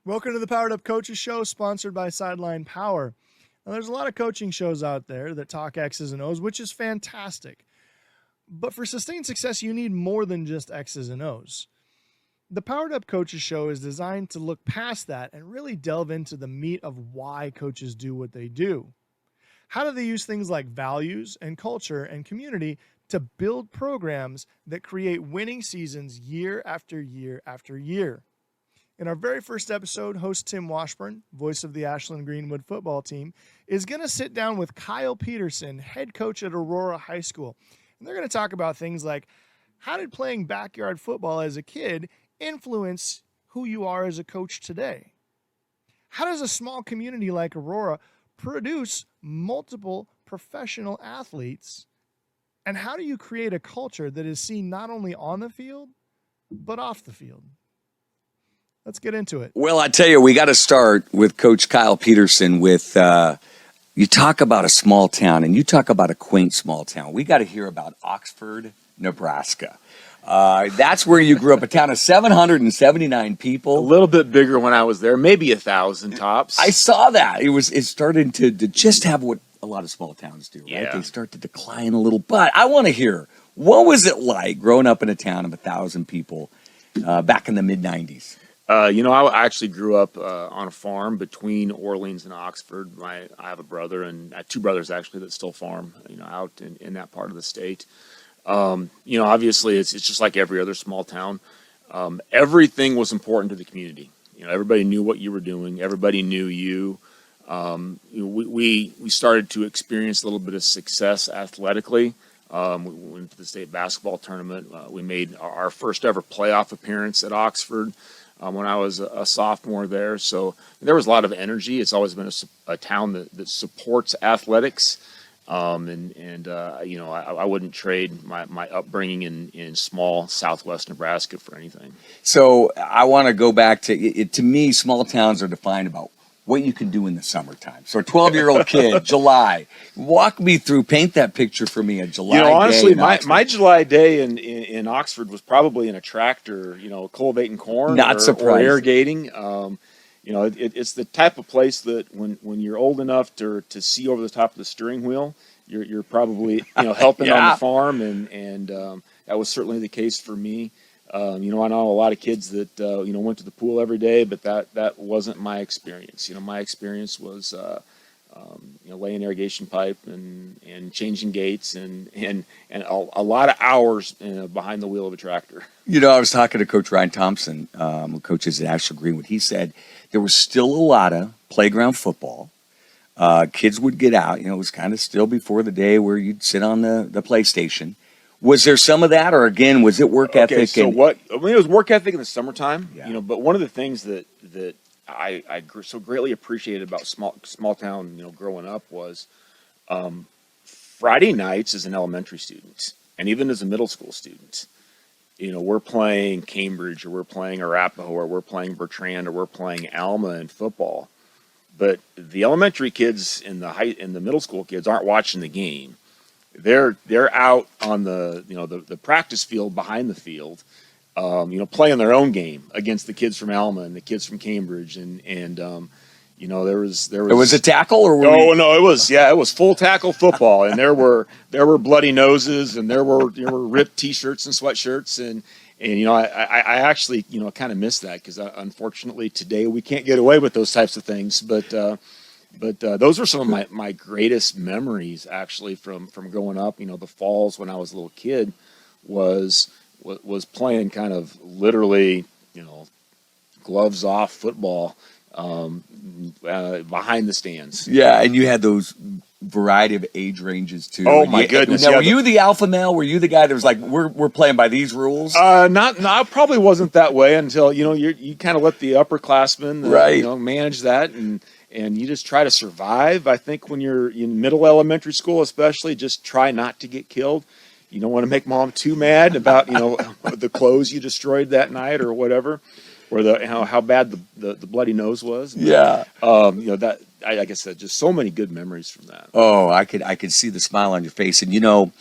Welcome to the Powered Up Coaches Show, sponsored by Sideline Power. Now, there's a lot of coaching shows out there that talk X's and O's, which is fantastic. But for sustained success, you need more than just X's and O's. The Powered Up Coaches Show is designed to look past that and really delve into the meat of why coaches do what they do. How do they use things like values and culture and community to build programs that create winning seasons year after year after year? In our very first episode, host Tim Washburn, voice of the Ashland Greenwood football team, is going to sit down with Kyle Peterson, head coach at Aurora High School. And they're going to talk about things like, how did playing backyard football as a kid influence who you are as a coach today? How does a small community like Aurora produce multiple professional athletes? And how do you create a culture that is seen not only on the field, but off the field? Let's get into it. Well, I tell you, we got to start with Coach Kyle Peterson with, you talk about a small town and you talk about a quaint small town. We got to hear about Oxford, Nebraska. That's where you grew up, a town of 779 people. A little bit bigger when I was there, maybe 1,000 tops. I saw that. It started to just have what a lot of small towns do, right? Yeah. They start to decline a little. But I want to hear, what was it like growing up in a town of 1,000 people back in the mid-'90s? I actually grew up on a farm between Orleans and Oxford. I have a brother and two brothers actually that still farm, out in that part of the state. Obviously it's just like every other small town. Everything was important to the community. Everybody knew what you were doing. Everybody knew you. We started to experience a little bit of success athletically. We went to the state basketball tournament. We made our first ever playoff appearance at Oxford. When I was a sophomore there. So there was a lot of energy. It's always been a town that supports athletics. I wouldn't trade my upbringing in small Southwest Nebraska for anything. So I want to go back to it. To me, small towns are defined about what you can do in the summertime. So a 12-year-old kid, July, walk me through, paint that picture for me, a July day. Honestly, my my July day in Oxford was probably in a tractor, cultivating corn or irrigating. It's the type of place that when you're old enough to see over the top of the steering wheel, you're probably, helping Yeah. on the farm. And that was certainly the case for me. I know a lot of kids that, went to the pool every day, but that wasn't my experience. My experience was, laying irrigation pipe and changing gates and a lot of hours behind the wheel of a tractor. I was talking to Coach Ryan Thompson, who coaches at Ashland Greenwood. He said there was still a lot of playground football. Kids would get out. It was kind of still before the day where you'd sit on the PlayStation. Was there some of that, or again, was it work ethic? So it was work ethic in the summertime. Yeah. But one of the things that I so greatly appreciated about small town, growing up was Friday nights as an elementary student and even as a middle school student, we're playing Cambridge or we're playing Arapahoe or we're playing Bertrand or we're playing Alma in football. But the elementary kids and the middle school kids aren't watching the game. They're out on the practice field behind the field, playing their own game against the kids from Alma and the kids from Cambridge, and there was. It was a tackle, or no, it was full tackle football, and there were bloody noses, and there were ripped T-shirts and sweatshirts, and I actually kind of miss that because unfortunately today we can't get away with those types of things, but those were some of my greatest memories actually from growing up. The falls when I was a little kid was playing kind of literally, gloves off football behind the stands. Yeah, and you had those variety of age ranges too. Oh my goodness! Now, were you the alpha male? Were you the guy that was like, we're playing by these rules? I probably wasn't that way until you kind of let the upperclassmen right. Manage that and you just try to survive. I think when you're in middle elementary school, especially, just try not to get killed. You don't want to make mom too mad about the clothes you destroyed that night or whatever, or how bad the bloody nose was. Yeah. That like I said, just so many good memories from that. Oh, I could see the smile on your face, and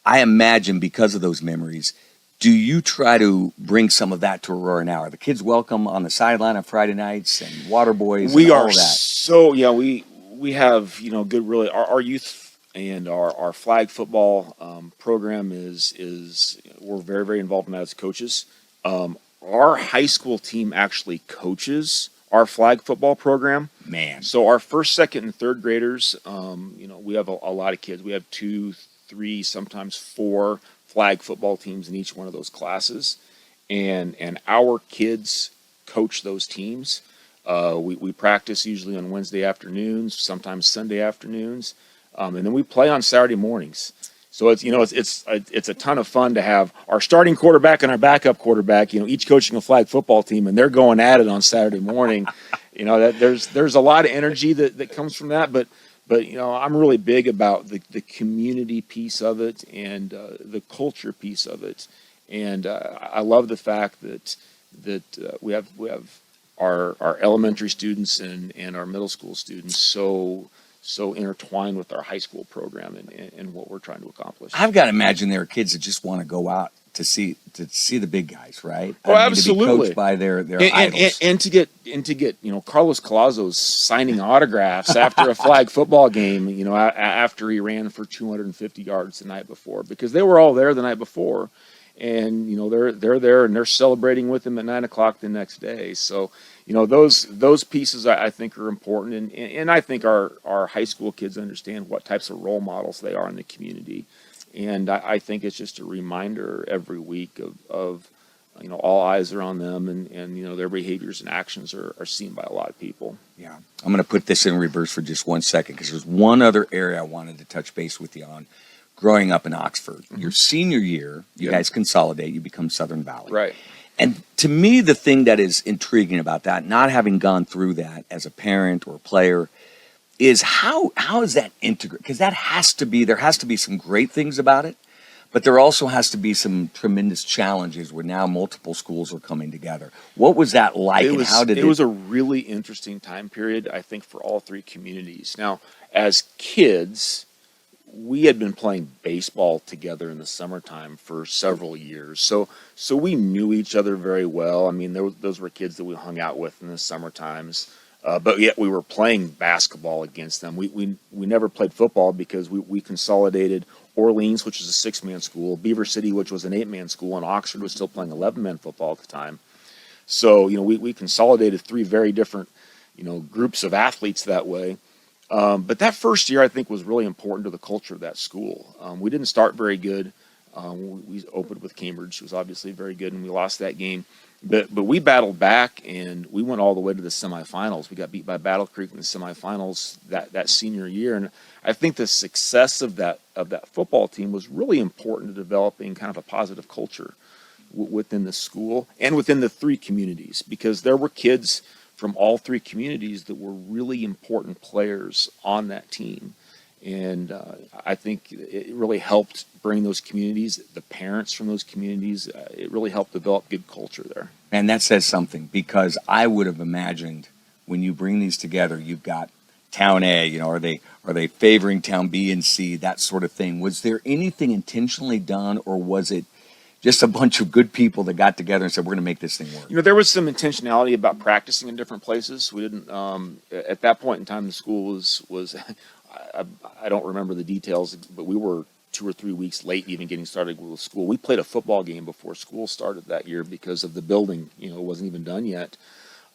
I imagine because of those memories, Do you try to bring some of that to Aurora now? Are the kids welcome on the sideline on Friday nights and water boys We and all are of that? so yeah. We have good really our youth and our flag football program is we're very involved in that as coaches. Our high school team actually coaches our flag football program. Man. So our first, second, and third graders, we have a lot of kids. We have 2, 3, sometimes 4 flag football teams in each one of those classes, and our kids coach those teams. We practice usually on Wednesday afternoons, sometimes Sunday afternoons, and then we play on Saturday mornings. So it's a ton of fun to have our starting quarterback and our backup quarterback, each coaching a flag football team, and they're going at it on Saturday morning. That there's a lot of energy that comes from that, but I'm really big about the community piece of it and the culture piece of it, and I love the fact that we have our elementary students and our middle school students so intertwined with our high school program and what we're trying to accomplish. I've got to imagine there are kids that just want to go out to see the big guys, right? Oh, absolutely. To be coached by their idols. And to get Carlos Collazo's signing autographs after a flag football game, after he ran for 250 yards the night before, because they were all there the night before, and they're there and they're celebrating with him at 9:00 the next day. So those pieces I think are important, and I think our high school kids understand what types of role models they are in the community, and I think it's just a reminder every week of all eyes are on them, and their behaviors and actions are seen by a lot of people. Yeah, I'm going to put this in reverse for just 1 second, because there's one other area I wanted to touch base with you on. Growing up in Oxford, your senior year, you guys consolidate, you become Southern Valley. Right. And to me, the thing that is intriguing about that, not having gone through that as a parent or a player, is how is that integrated? Because there has to be some great things about it, but there also has to be some tremendous challenges where now multiple schools are coming together. What was that like, and how did it? It was a really interesting time period, I think, for all 3 communities. Now, as kids, we had been playing baseball together in the summertime for several years, so we knew each other very well. I mean, those were kids that we hung out with in the summer times, but yet we were playing basketball against them. We never played football because we consolidated Orleans, which was a 6-man school, Beaver City, which was an 8-man school, and Oxford was still playing 11-man football at the time. So we consolidated 3 very different groups of athletes that way. But that first year, I think, was really important to the culture of that school. We didn't start very good. We opened with Cambridge, who was obviously very good, and we lost that game. But we battled back, and we went all the way to the semifinals. We got beat by Battle Creek in the semifinals that senior year, and I think the success of that football team was really important to developing kind of a positive culture within the school and within the 3 communities, because there were kids from all 3 communities that were really important players on that team. And I think it really helped bring those communities, the parents from those communities, it really helped develop good culture there. And that says something, because I would have imagined when you bring these together, you've got town A, are they favoring town B and C, that sort of thing. Was there anything intentionally done, or was it just a bunch of good people that got together and said, we're going to make this thing work? There was some intentionality about practicing in different places. We didn't, at that point in time, the school was I don't remember the details, but we were 2 or 3 weeks late even getting started with school. We played a football game before school started that year because of the building, it wasn't even done yet.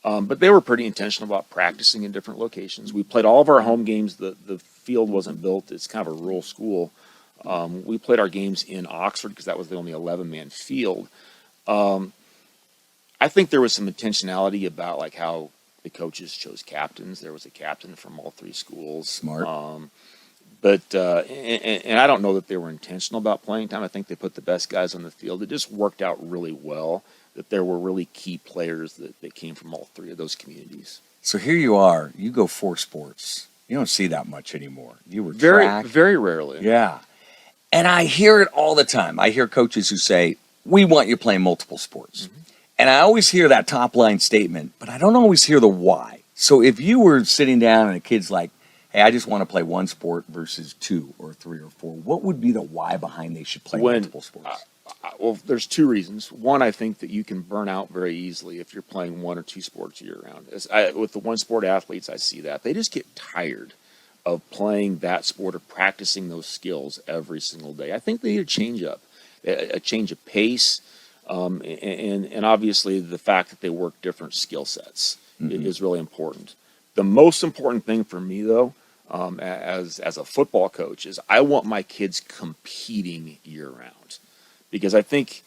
But they were pretty intentional about practicing in different locations. We played all of our home games. The field wasn't built. It's kind of a rural school. We played our games in Oxford because that was the only 11-man field. I think there was some intentionality about like how the coaches chose captains. There was a captain from all 3 schools. Smart. But I don't know that they were intentional about playing time. I think they put the best guys on the field. It just worked out really well that there were really key players that came from all 3 of those communities. So here you are. You go 4 sports. You don't see that much anymore. You were very, track. very rarely. Yeah. And I hear it all the time. I hear coaches who say, we want you playing multiple sports. Mm-hmm. And I always hear that top line statement, but I don't always hear the why. So if you were sitting down and a kid's like, hey, I just want to play 1 sport versus 2 or 3 or 4, what would be the why behind they should play multiple sports? Well, there's two reasons. One, I think that you can burn out very easily if you're playing one or two sports year round. With the one sport athletes, I see that they just get tired of playing that sport or practicing those skills every single day. I think they need a change up, a change of pace, and obviously the fact that they work different skill sets is really important. The most important thing for me, though, as a football coach, is I want my kids competing year round, because I think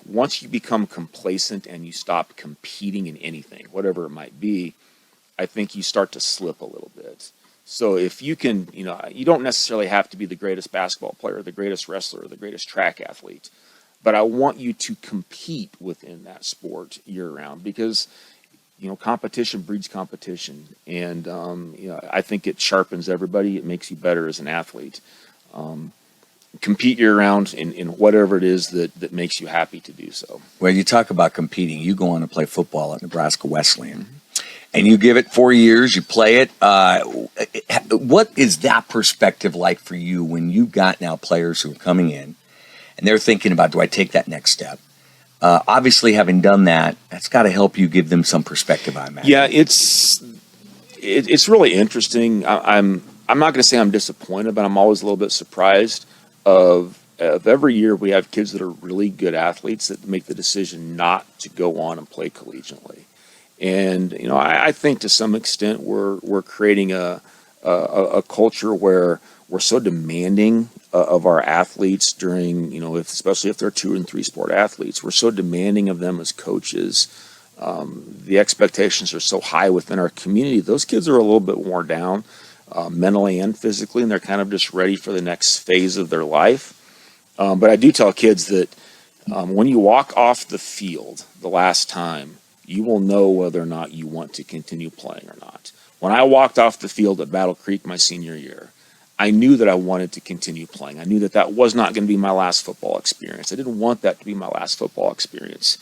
once you become complacent and you stop competing in anything, whatever it might be, I think you start to slip a little bit. So if you can, you don't necessarily have to be the greatest basketball player, the greatest wrestler, the greatest track athlete, but I want you to compete within that sport year round, because competition breeds competition, and I think it sharpens everybody. It makes you better as an athlete. Compete year round in whatever it is that makes you happy to do so. Well, you talk about competing. You go on to play football at Nebraska Wesleyan, and you give it 4 years. You play it. What is that perspective like for you when you've got now players who are coming in and they're thinking about, do I take that next step? Obviously, having done that, that's got to help you give them some perspective, I imagine. Yeah, it's really interesting. I'm not going to say I'm disappointed, but I'm always a little bit surprised of every year we have kids that are really good athletes that make the decision not to go on and play collegiately. And I think to some extent we're creating a culture where we're so demanding of our athletes during, especially if they're 2 and 3 sport athletes, we're so demanding of them as coaches. The expectations are so high within our community. Those kids are a little bit worn down, mentally and physically, and they're kind of just ready for the next phase of their life. But I do tell kids that when you walk off the field the last time, you will know whether or not you want to continue playing or not. When I walked off the field at Battle Creek my senior year, I knew that I wanted to continue playing. I knew that was not going to be my last football experience. I didn't want that to be my last football experience.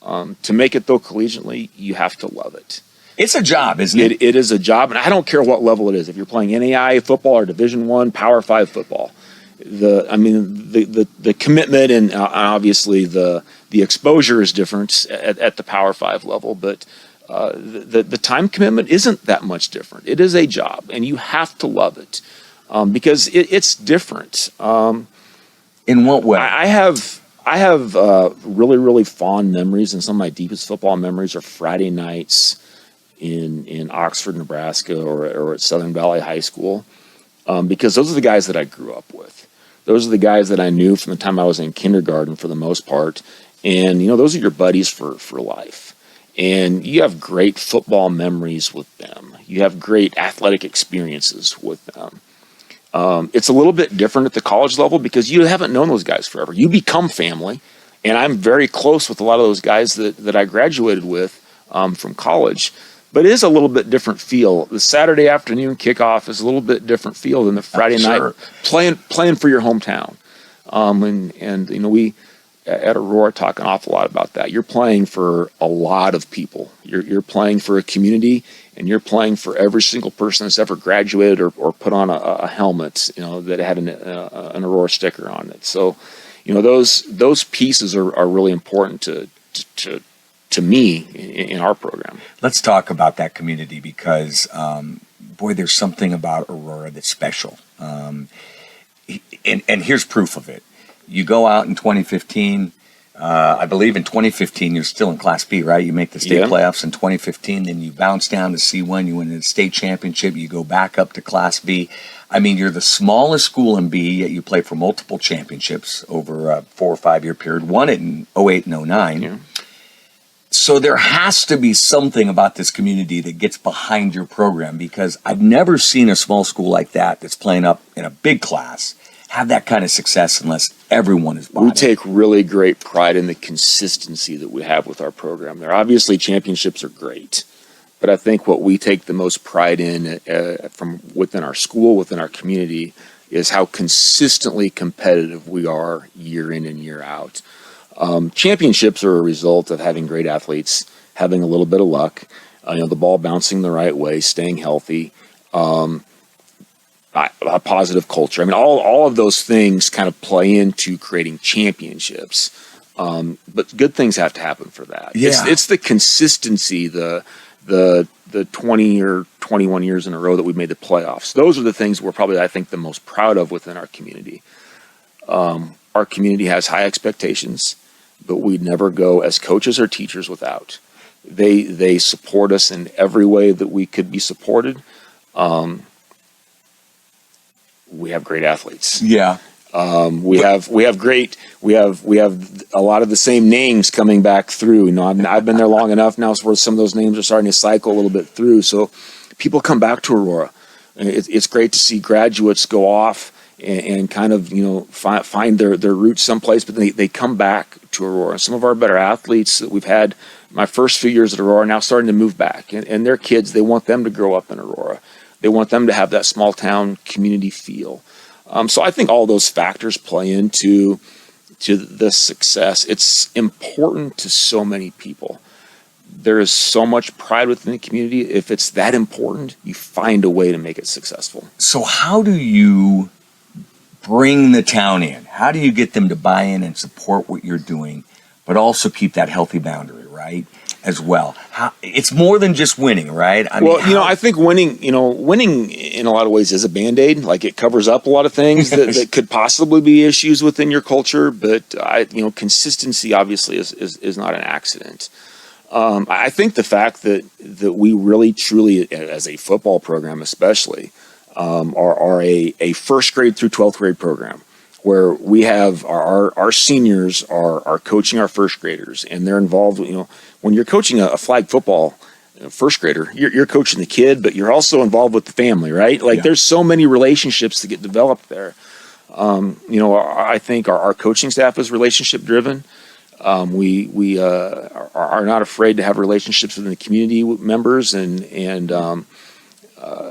To make it, though, collegiately, you have to love it. It's a job, isn't it? It is a job, and I don't care what level it is. If you're playing NAIA football or Division I, Power 5 football, the commitment and obviously the exposure is different at the Power 5 level, but the time commitment isn't that much different. It is a job, and you have to love it because it's different. In what way? I have really, really fond memories, and some of my deepest football memories are Friday nights in Oxford, Nebraska, or at Southern Valley High School, because those are the guys that I grew up with. Those are the guys that I knew from the time I was in kindergarten for the most part. And, those are your buddies for life. And you have great football memories with them. You have great athletic experiences with them. It's a little bit different at the college level because you haven't known those guys forever. You become family. And I'm very close with a lot of those guys that I graduated with from college. But it is a little bit different feel. The Saturday afternoon kickoff is a little bit different feel than the Friday night playing for your hometown. And we at Aurora talk an awful lot about that. You're playing for a lot of people. You're playing for a community, and you're playing for every single person that's ever graduated or put on a helmet, that had an Aurora sticker on it. So, those pieces are really important to me in our program. Let's talk about that community because, there's something about Aurora that's special. And here's proof of it. You go out in 2015. I believe in 2015 you're still in Class B, right? You make the state playoffs in 2015. Then you bounce down to C1. You win the state championship. You go back up to Class B. I mean, you're the smallest school in B, yet you play for multiple championships over a 4 or 5 year period. Won it in 08 and 09. Yeah. So there has to be something about this community that gets behind your program, because I've never seen a small school like that that's playing up in a big class have that kind of success unless everyone is bought in. We take really great pride in the consistency that we have with our program. There, obviously, championships are great, but I think what we take the most pride in from within our school, within our community, is how consistently competitive we are year in and year out. Championships are a result of having great athletes, having a little bit of luck, the ball bouncing the right way, staying healthy. a positive culture. I mean, all of those things kind of play into creating championships. But good things have to happen for that. Yeah. It's the consistency, the 20 or 21 years in a row that we've made the playoffs. Those are the things we're probably, I think, the most proud of within our community. Our community has high expectations, but we never go as coaches or teachers without. They support us in every way that we could be supported. We have great athletes. Yeah. We have a lot of the same names coming back through. You know, I've been there long enough now where some of those names are starting to cycle a little bit through. So people come back to Aurora. It's great to see graduates go off and kind of, you know, find their roots someplace, but they come back to Aurora. Some of our better athletes that we've had my first few years at Aurora are now starting to move back, and their kids, they want them to grow up in Aurora. They want them to have that small town community feel. So I think all those factors play into the success. It's important to so many people. There is so much pride within the community. If it's that important, you find a way to make it successful. So how do you bring the town in? How do you get them to buy in and support what you're doing, but also keep that healthy boundary, right? As well. It's more than just winning, right? I think winning in a lot of ways is a Band-Aid. Like, it covers up a lot of things that could possibly be issues within your culture, but consistency obviously is not an accident. I think the fact that we really truly, as a football program especially, are a first grade through 12th grade program, where we have our seniors are coaching our first graders, and they're involved. You know, when you're coaching a flag football first grader, you're coaching the kid, but you're also involved with the family, right? Like, there's so many relationships that get developed there. I think our coaching staff is relationship driven. We are not afraid to have relationships with the community members, and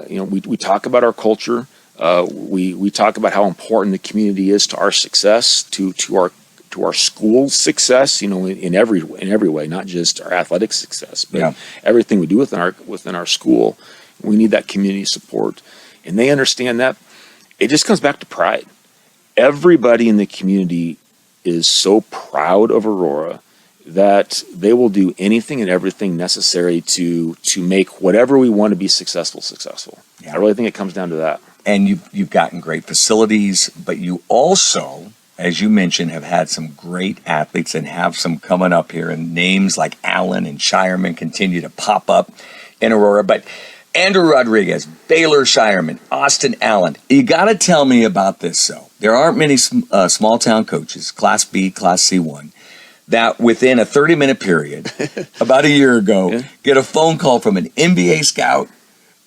we talk about our culture. We talk about how important the community is to our success, to our school's success. You know, in every way, not just our athletic success, but everything we do within our school. We need that community support, and they understand that. It just comes back to pride. Everybody in the community is so proud of Aurora that they will do anything and everything necessary to make whatever we want to be successful. Yeah. I really think it comes down to that. And you've gotten great facilities, but you also, as you mentioned, have had some great athletes and have some coming up here, and names like Allen and Shireman continue to pop up in Aurora. But Andrew Rodriguez, Baylor Shireman, Austin Allen, you got to tell me about this. So there aren't many small town coaches, Class B, Class C1, that within a 30-minute period, about a year ago, get a phone call from an NBA scout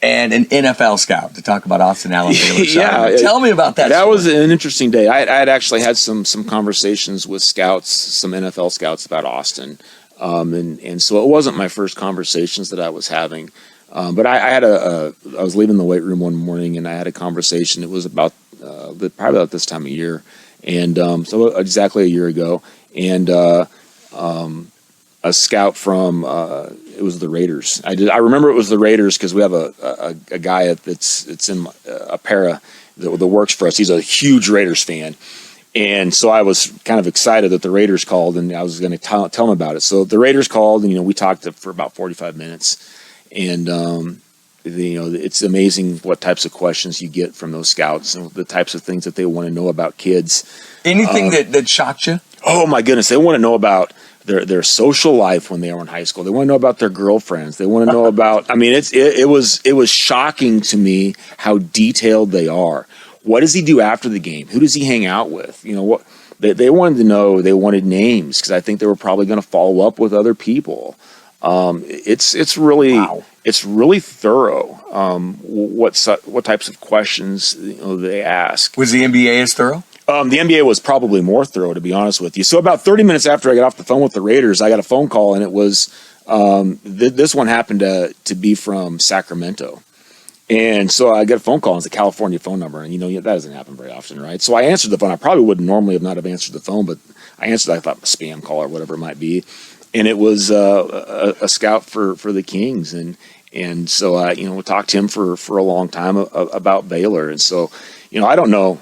and an NFL scout to talk about Austin Allen. Tell me about that. That story. Was an interesting day. I had actually had some conversations with scouts, some NFL scouts, about Austin, and so it wasn't my first conversations that I was having. But I was leaving the weight room one morning, and I had a conversation. It was about probably about this time of year, and so exactly a year ago, and a scout from it was the Raiders. I remember it was the Raiders because we have a guy that's in a para that works for us. He's a huge Raiders fan, and so I was kind of excited that the Raiders called, and I was going to tell him about it. So the Raiders called, and we talked for about 45 minutes, and it's amazing what types of questions you get from those scouts and the types of things that they want to know about kids. Anything that shocked you? Oh my goodness, they want to know about their social life when they were in high school. They want to know about their girlfriends. They want to know about. I mean, it was shocking to me how detailed they are. What does he do after the game? Who does he hang out with? What they wanted to know. They wanted names because I think they were probably going to follow up with other people. It's really thorough. What types of questions they ask. Was the NBA as thorough? The NBA was probably more thorough, to be honest with you. So about 30 minutes after I got off the phone with the Raiders, I got a phone call, and it was this one happened to be from Sacramento. And so I get a phone call, and it's a California phone number, and that doesn't happen very often, right? So I answered the phone. I probably would normally have not have answered the phone, but I answered, I thought, a spam call or whatever it might be. And it was a scout for the Kings, and and so we talked to him for a long time about Baylor, and so I don't know.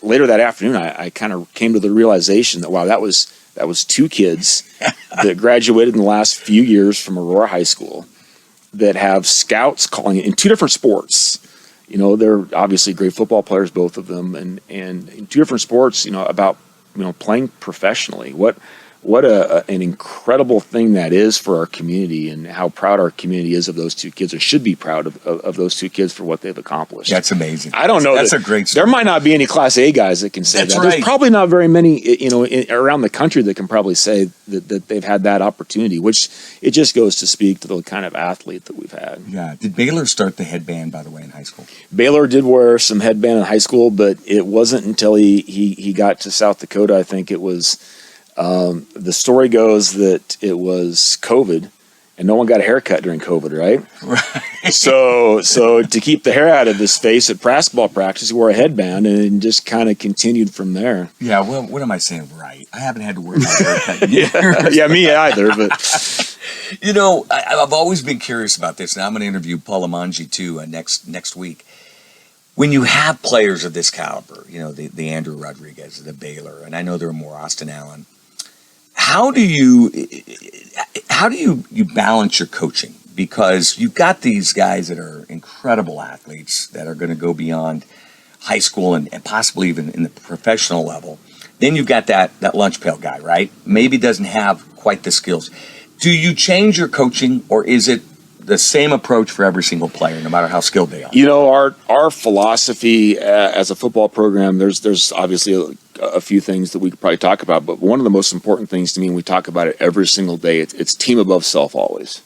Later that afternoon, I kind of came to the realization that wow, that was 2 kids that graduated in the last few years from Aurora High School that have scouts calling it in 2 different sports. They're obviously great football players, both of them, and in 2 different sports. About playing professionally. What an incredible thing that is for our community, and how proud our community is of those 2 kids, or should be proud of those 2 kids for what they've accomplished. That's amazing. I don't know. That's a great story. There might not be any Class A guys that can say That's that. right. There's probably not very many, around the country that can probably say that they've had that opportunity, which it just goes to speak to the kind of athlete that we've had. Yeah. Did Baylor start the headband, by the way, in high school? Baylor did wear some headband in high school, but it wasn't until he got to South Dakota. I think it was. The story goes that it was COVID, and no one got a haircut during COVID, right? Right. So to keep the hair out of his face at basketball practice, he wore a headband and just kind of continued from there. Yeah. Well, what am I saying? Right. I haven't had to wear my haircut in years. Yeah, me either. But I've always been curious about this. Now I'm going to interview Paul Amanji too next week. When you have players of this caliber, the Andrew Rodriguez, the Baylor, and I know there are more, Austin Allen. How do you balance your coaching? Because you've got these guys that are incredible athletes that are going to go beyond high school and possibly even in the professional level. Then you've got that lunch pail guy, right? Maybe doesn't have quite the skills. Do you change your coaching, or is it the same approach for every single player, no matter how skilled they are? Our philosophy as a football program, there's obviously a few things that we could probably talk about, but one of the most important things to me, and we talk about it every single day, it's team above self always.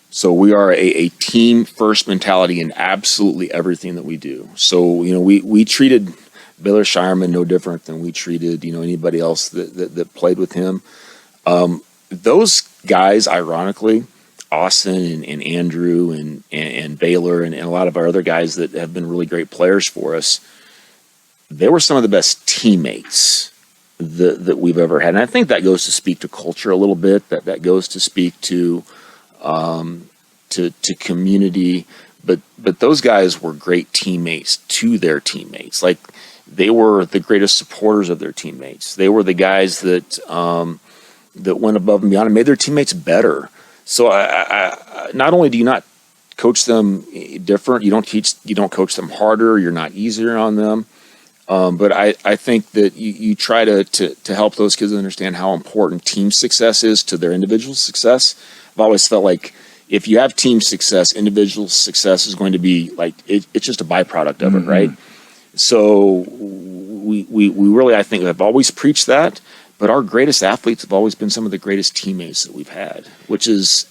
So we are a team first mentality in absolutely everything that we do. So we treated Baylor Shireman no different than we treated anybody else that played with him. Those guys, ironically, Austin and Andrew and Baylor and a lot of our other guys that have been really great players for us, they were some of the best teammates that we've ever had. And I think that goes to speak to culture a little bit, that goes to speak to community. But those guys were great teammates to their teammates. Like, they were the greatest supporters of their teammates. They were the guys that went above and beyond and made their teammates better. So I not only do you not coach them different, you don't coach them harder, you're not easier on them, but I think that you try to help those kids understand how important team success is to their individual success. I've always felt like if you have team success, individual success is going to be like it's just a byproduct of it, right? So we really, I think, have always preached that. But our greatest athletes have always been some of the greatest teammates that we've had, which is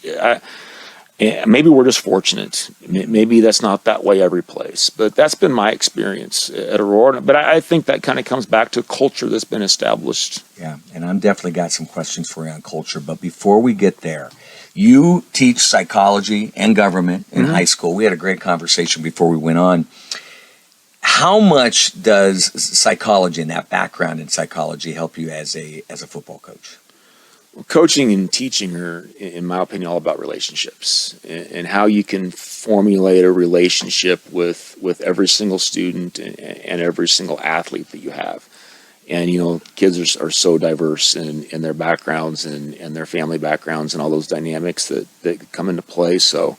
maybe we're just fortunate. Maybe that's not that way every place, but that's been my experience at Aurora. But I think that kind of comes back to culture that's been established. Yeah, and I'm definitely got some questions for you on culture. But before we get there, you teach psychology and government in high school. We had a great conversation before we went on. How much does psychology and that background in psychology help you as a football coach? Well, coaching and teaching are, in my opinion, all about relationships and how you can formulate a relationship with every single student and every single athlete that you have. And, kids are so diverse in their backgrounds and their family backgrounds and all those dynamics that come into play. So,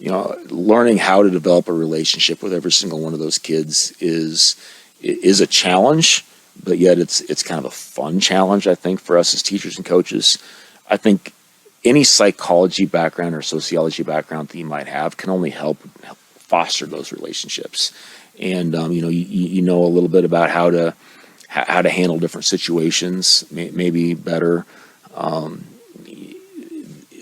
learning how to develop a relationship with every single one of those kids is a challenge, but yet it's kind of a fun challenge, I think, for us as teachers and coaches. I think any psychology background or sociology background that you might have can only help foster those relationships. And, you know a little bit about how to handle different situations, maybe better.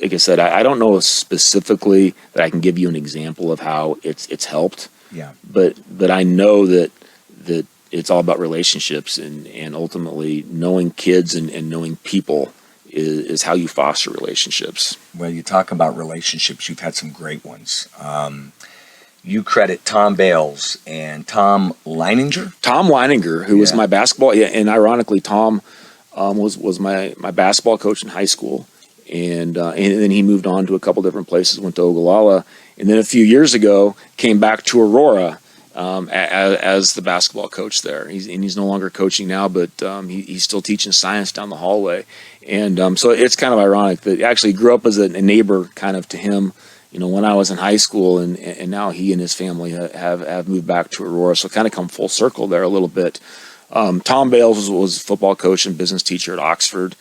Like I said, I don't know specifically that I can give you an example of how it's helped. Yeah. But I know that it's all about relationships and ultimately knowing kids and knowing people is how you foster relationships. Well, you talk about relationships. You've had some great ones. You credit Tom Bales and Tom Leininger. Tom Leininger, who was my basketball, and ironically, Tom was my basketball coach in high school. and then he moved on to a couple different places, went to Ogallala, and then a few years ago came back to Aurora as the basketball coach there. He's no longer coaching now, but he's still teaching science down the hallway. And so it's kind of ironic that he actually grew up as a neighbor kind of to him, when I was in high school, and now he and his family have moved back to Aurora. So kind of come full circle there a little bit. Tom Bales was a football coach and business teacher at Oxford.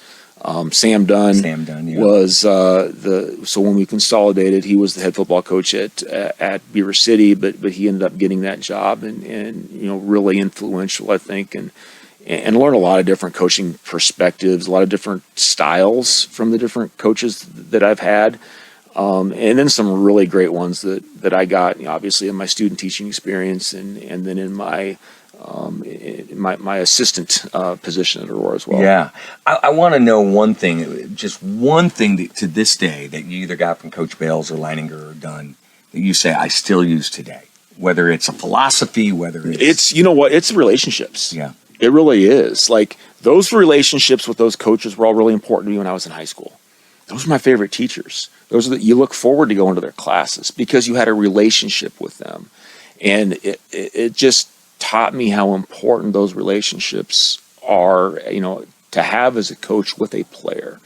Sam Dunn Yeah. was so when we consolidated, he was the head football coach at Beaver City, but he ended up getting that job and really influential, I think, and learned a lot of different coaching perspectives, a lot of different styles from the different coaches that I've had, and then some really great ones that I got, obviously in my student teaching experience and then in my my assistant position at Aurora as well. Yeah. I want to know one thing, just one thing that, to this day, that you either got from Coach Bales or Leininger or Dunn that you say, I still use today, whether it's a philosophy, whether it's... It's relationships. Yeah. It really is. Like, those relationships with those coaches were all really important to me when I was in high school. Those were my favorite teachers. Those are you look forward to going to their classes because you had a relationship with them. And it just taught me how important those relationships are, to have as a coach with a player.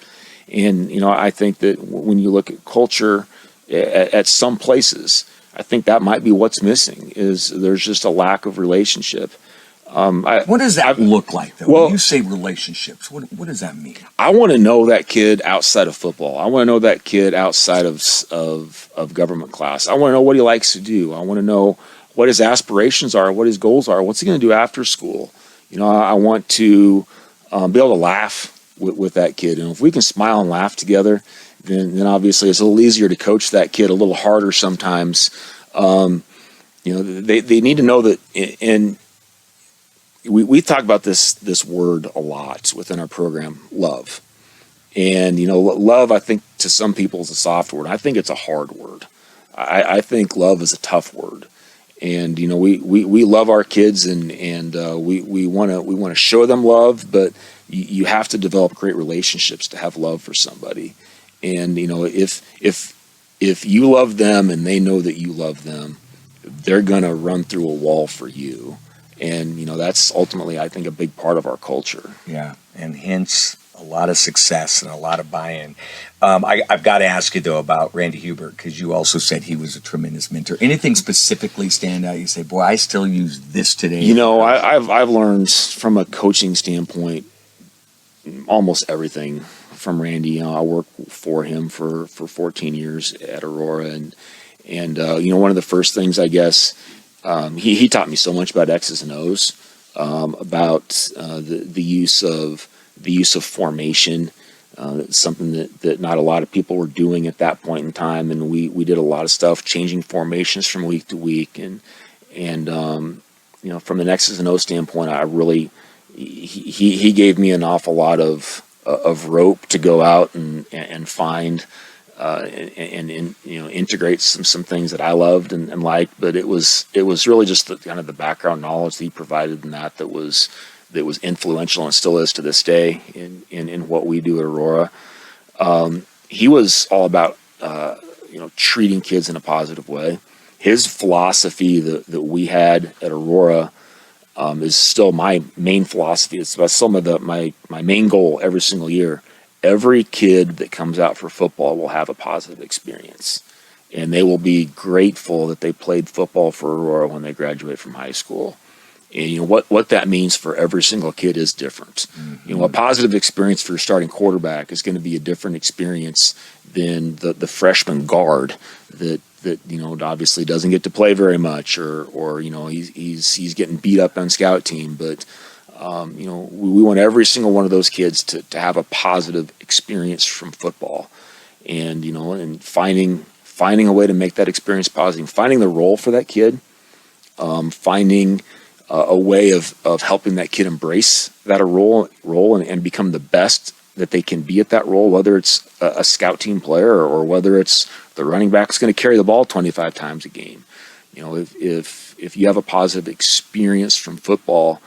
And, I think that when you look at culture at some places, I think that might be what's missing is there's just a lack of relationship. What does that look like, though? Well, when you say relationships, what does that mean? I want to know that kid outside of football. I want to know that kid outside of government class. I want to know what he likes to do. I want to know what his aspirations are, what his goals are, what's he going to do after school. I want to be able to laugh with that kid. And if we can smile and laugh together, then obviously it's a little easier to coach that kid, a little harder sometimes. They need to know that, and we talk about this word a lot within our program, love. And, love, I think to some people is a soft word. I think it's a hard word. I think love is a tough word. And we love our kids and we want to show them love, but you have to develop great relationships to have love for somebody. And if you love them and they know that you love them, they're gonna run through a wall for you. And that's ultimately, I think, a big part of our culture. Yeah, and hence a lot of success and a lot of buy-in. I've got to ask you, though, about Randy Hubert, because you also said he was a tremendous mentor. Anything specifically stand out? You say, boy, I still use this today. I've learned from a coaching standpoint almost everything from Randy. I worked for him for 14 years at Aurora, and one of the first things, I guess, he taught me so much about X's and O's, about the use of formation. Something that not a lot of people were doing at that point in time, and we did a lot of stuff changing formations from week to week, and from an X's and O's standpoint, I really he gave me an awful lot of rope to go out and find and integrate some things that I loved and liked, but it was really just the background knowledge that he provided in that was influential and still is to this day in what we do at Aurora. He was all about treating kids in a positive way. His philosophy that we had at Aurora is still my main philosophy. It's about some of my main goal every single year. Every kid that comes out for football will have a positive experience, and they will be grateful that they played football for Aurora when they graduate from high school. And what that means for every single kid is different. Mm-hmm. A positive experience for your starting quarterback is going to be a different experience than the freshman guard that obviously doesn't get to play very much, or he's getting beat up on scout team. But we want every single one of those kids to have a positive experience from football, and and finding a way to make that experience positive, finding the role for that kid, finding a way of helping that kid embrace that role and become the best that they can be at that role, whether it's a scout team player or whether it's the running back is going to carry the ball 25 times a game. If you have a positive experience from football,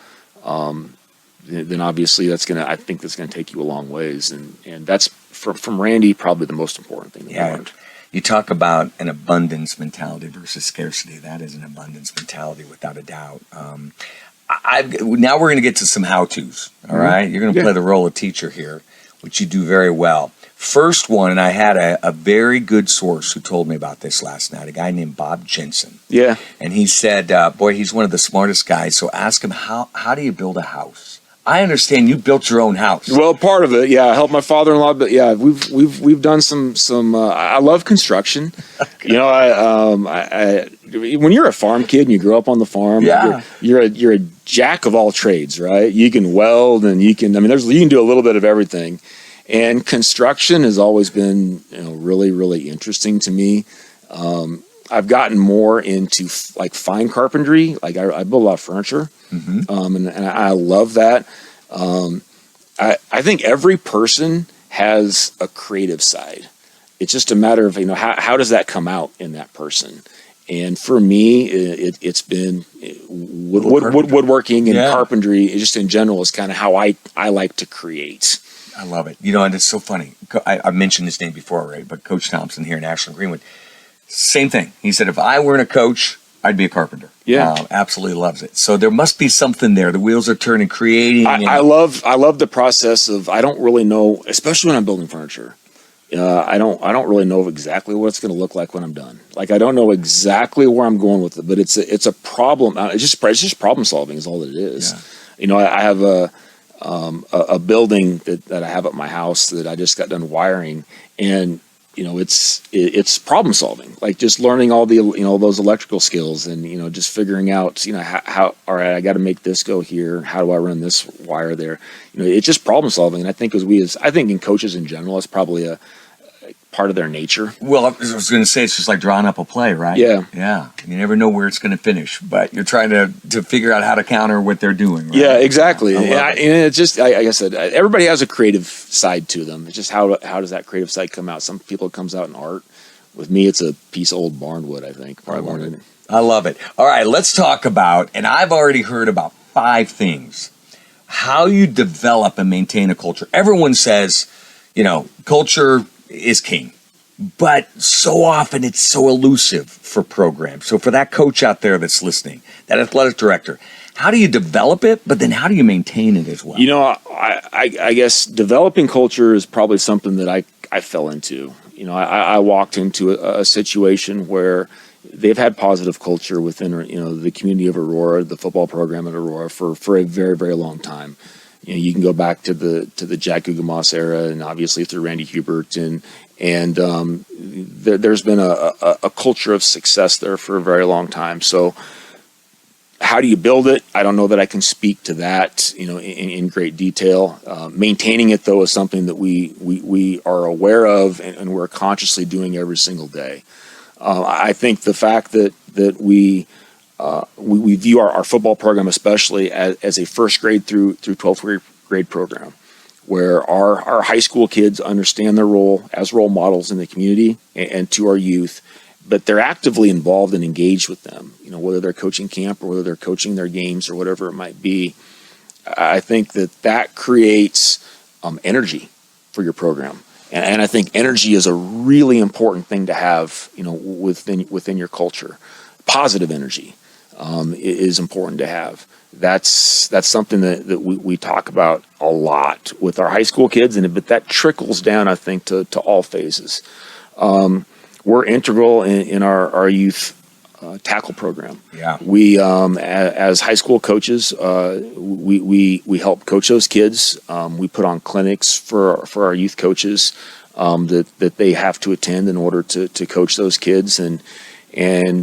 then obviously I think that's going to take you a long ways. And that's from Randy, probably the most important thing that I learned. You talk about an abundance mentality versus scarcity. That is an abundance mentality without a doubt. Now we're going to get to some how-tos, all right? You're going to play the role of teacher here, which you do very well. First one, and I had a very good source who told me about this last night, a guy named Bob Jensen. Yeah. And he said, boy, he's one of the smartest guys, so ask him, how do you build a house? I understand you built your own house. Well, part of it, yeah. I helped my father-in-law, but yeah, we've done some. I love construction. Okay. You know, I when you're a farm kid and you grow up on the farm, you're a jack of all trades, right? You can weld and you can do a little bit of everything. And construction has always been, really, really interesting to me. I've gotten more into like fine carpentry. Like I build a lot of furniture, and I love that. I think every person has a creative side. It's just a matter of how does that come out in that person. And for me, it's been woodworking and carpentry. Just in general is kind of how I like to create. I love it. And it's so funny. I mentioned his name before, right? But Coach Thompson here in Ashland Greenwood. Same thing. He said, if I weren't a coach, I'd be a carpenter. Yeah. Absolutely loves it. So there must be something there. The wheels are turning, creating. I love the process of, I don't really know, especially when I'm building furniture. I don't really know exactly what it's going to look like when I'm done. Like, I don't know exactly where I'm going with it, but it's a problem. It's just problem solving is all that it is. Yeah. I have a building that I have at my house that I just got done wiring, and it's problem solving, like just learning all the those electrical skills, and just figuring out how all right, I got to make this go here, how do I run this wire there. It's just problem solving, and I think I think in coaches in general, it's probably a part of their nature. Well, I was going to say, it's just like drawing up a play, right? Yeah. You never know where it's going to finish, but you're trying to figure out how to counter what they're doing, right? Yeah, exactly. And it's just, like I said, everybody has a creative side to them. It's just how does that creative side come out? Some people, it comes out in art. With me, it's a piece of old barnwood, I think. I love it. All right, let's talk about, and I've already heard about 5 things, how you develop and maintain a culture. Everyone says, culture is king, but so often it's so elusive for programs. So for that coach out there that's listening, that athletic director, how do you develop it, but then how do you maintain it as well? I guess developing culture is probably something that I fell into. I walked into a situation where they've had positive culture within the community of Aurora, the football program at Aurora for a very, very long time. You can go back to the Jack Gugamas era, and obviously through Randy Hubert, and there's been a culture of success there for a very long time. So, how do you build it? I don't know that I can speak to that, in great detail. Maintaining it, though, is something that we are aware of and we're consciously doing every single day. I think the fact that we view our football program especially as a first grade through 12th grade program, where our high school kids understand their role as role models in the community and to our youth, but they're actively involved and engaged with them, whether they're coaching camp or whether they're coaching their games or whatever it might be. I think that creates energy for your program. And I think energy is a really important thing to have, within your culture. Positive energy is important to have. That's something that we talk about a lot with our high school kids, but that trickles down, I think, to all phases. We're integral in our youth tackle program. Yeah. We, as high school coaches, we help coach those kids. We put on clinics for our youth coaches that they have to attend in order to coach those kids, and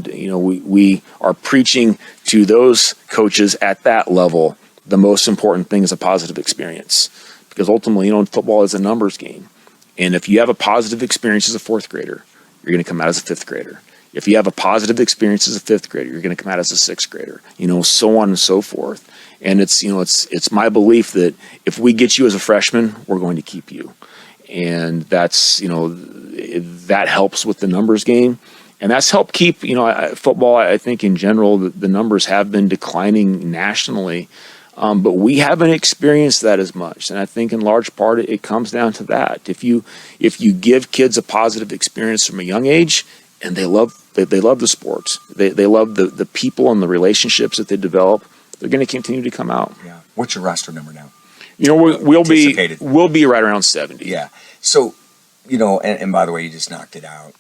we are preaching to those coaches at that level. The most important thing is a positive experience, because ultimately, football is a numbers game, and if you have a positive experience as a 4th grader, you're going to come out as a 5th grader. If you have a positive experience as a 5th grader, you're going to come out as a 6th grader, so on and so forth. And it's my belief that if we get you as a freshman, we're going to keep you. And that's, that helps with the numbers game. And that's helped keep, football, I think in general, the numbers have been declining nationally. But we haven't experienced that as much. And I think in large part it comes down to that. If you give kids a positive experience from a young age, and they love the sports, they love the people and the relationships that they develop, they're going to continue to come out. Yeah. What's your roster number now? We'll be right around 70. Yeah. So, and by the way, you just knocked it out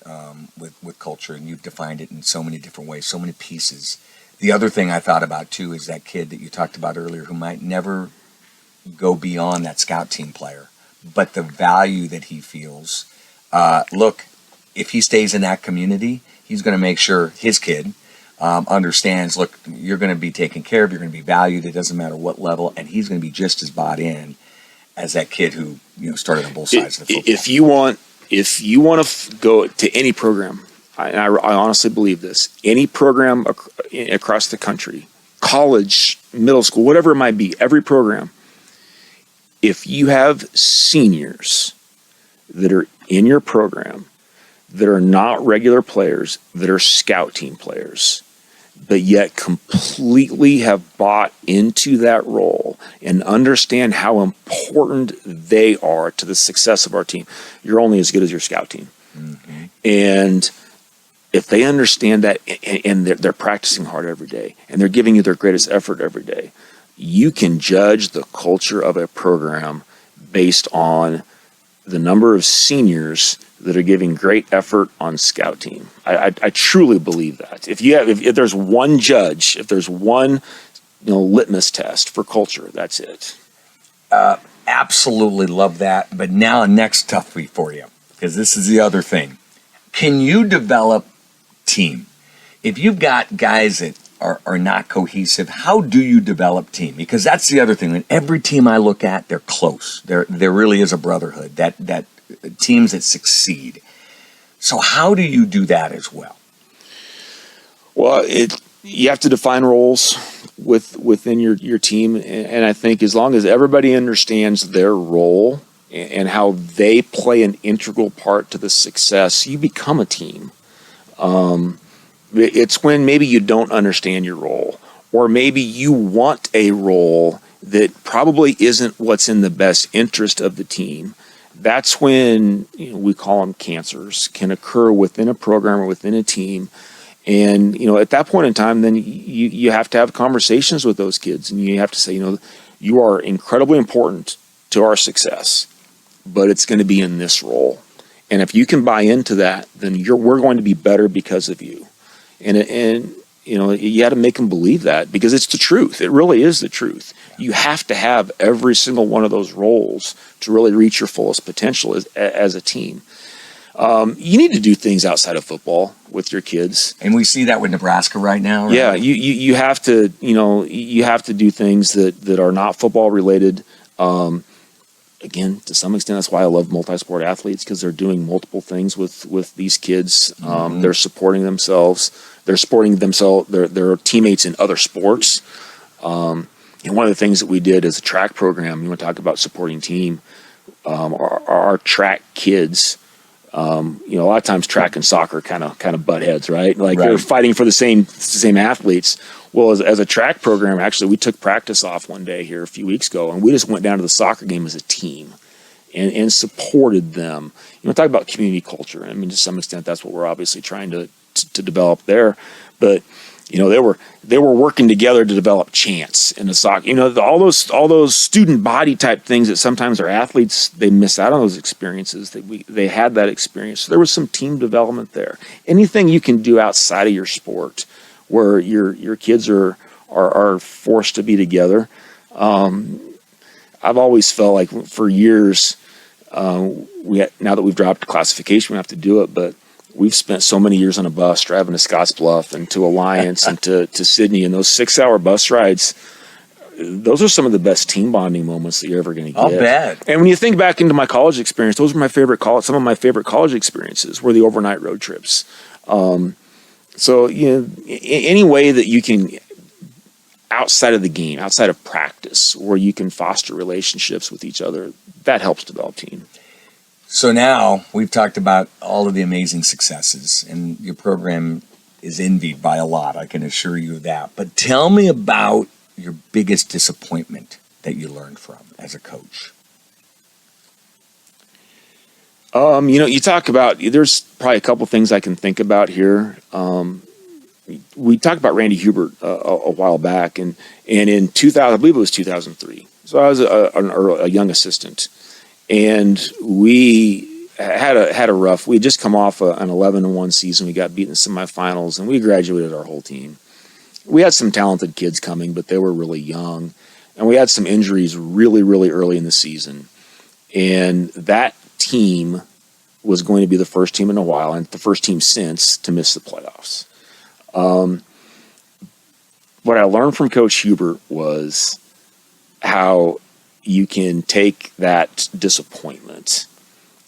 with culture, and you've defined it in so many different ways, so many pieces. The other thing I thought about too is that kid that you talked about earlier who might never go beyond that scout team player, but the value that he feels. Look, if he stays in that community, he's going to make sure his kid understands, look, you're going to be taken care of, you're going to be valued, it doesn't matter what level, and he's going to be just as bought in as that kid who started on both sides of the football. If you want to go to any program, I honestly believe this, any program across the country, college, middle school, whatever it might be, every program, if you have seniors that are in your program that are not regular players, that are scout team players, but yet completely have bought into that role and understand how important they are to the success of our team, you're only as good as your scout team. Mm-hmm. And if they understand that and they're practicing hard every day and they're giving you their greatest effort every day, you can judge the culture of a program based on the number of seniors that are giving great effort on scout team. I truly believe that. If there's one judge, if there's one litmus test for culture, that's it. Absolutely love that. But now next toughie for you, because this is the other thing. Can you develop team? If you've got guys that are not cohesive, how do you develop team? Because that's the other thing. In every team I look at, they're close. There really is a brotherhood, that teams that succeed. So how do you do that as well? Well, you have to define roles within your team, and I think as long as everybody understands their role and how they play an integral part to the success, you become a team. It's when maybe you don't understand your role, or maybe you want a role that probably isn't what's in the best interest of the team. That's when we call them cancers can occur within a program or within a team. And, at that point in time, then you have to have conversations with those kids, and you have to say, you are incredibly important to our success, but it's going to be in this role. And if you can buy into that, then we're going to be better because of you. And you got to make them believe that, because it's the truth. It really is the truth. You have to have every single one of those roles to really reach your fullest potential as a team. You need to do things outside of football with your kids, and we see that with Nebraska right now. Right? Yeah, you have to you have to do things that are not football related. Again, to some extent, that's why I love multi-sport athletes, because they're doing multiple things with these kids. Mm-hmm. They're supporting themselves. They're supporting their teammates in other sports. And one of the things that we did as a track program, you want to talk about supporting team, our track kids. A lot of times track and soccer kind of butt heads, right? Like they're fighting for the same athletes. Well, as a track program, actually, we took practice off one day here a few weeks ago, and we just went down to the soccer game as a team and supported them. Talk about community culture. I mean, to some extent, that's what we're obviously trying to develop there. But they were working together to develop chants in the soccer. All those student body type things that sometimes our athletes, they miss out on those experiences. They had that experience. So there was some team development there. Anything you can do outside of your sport, where your kids are forced to be together. I've always felt like for years, now that we've dropped classification, we have to do it, but we've spent so many years on a bus driving to Scottsbluff and to Alliance and to Sydney, and those 6-hour bus rides, those are some of the best team bonding moments that you're ever going to get. I'll bet. And when you think back into my college experience, those were some of my favorite college experiences were the overnight road trips. So, any way that you can, outside of the game, outside of practice, where you can foster relationships with each other, that helps develop team. So now we've talked about all of the amazing successes, and your program is envied by a lot, I can assure you of that. But tell me about your biggest disappointment that you learned from as a coach? You talk about, there's probably a couple things I can think about here. We talked about Randy Hubert a while back, and in 2000, I believe it was 2003. So I was a young assistant, and we had a rough. We had just come off an 11-1 season. We got beat in the semifinals, and we graduated our whole team. We had some talented kids coming, but they were really young, and we had some injuries really, really early in the season, and that team was going to be the first team in a while, and the first team since, to miss the playoffs. What I learned from Coach Hubert was how you can take that disappointment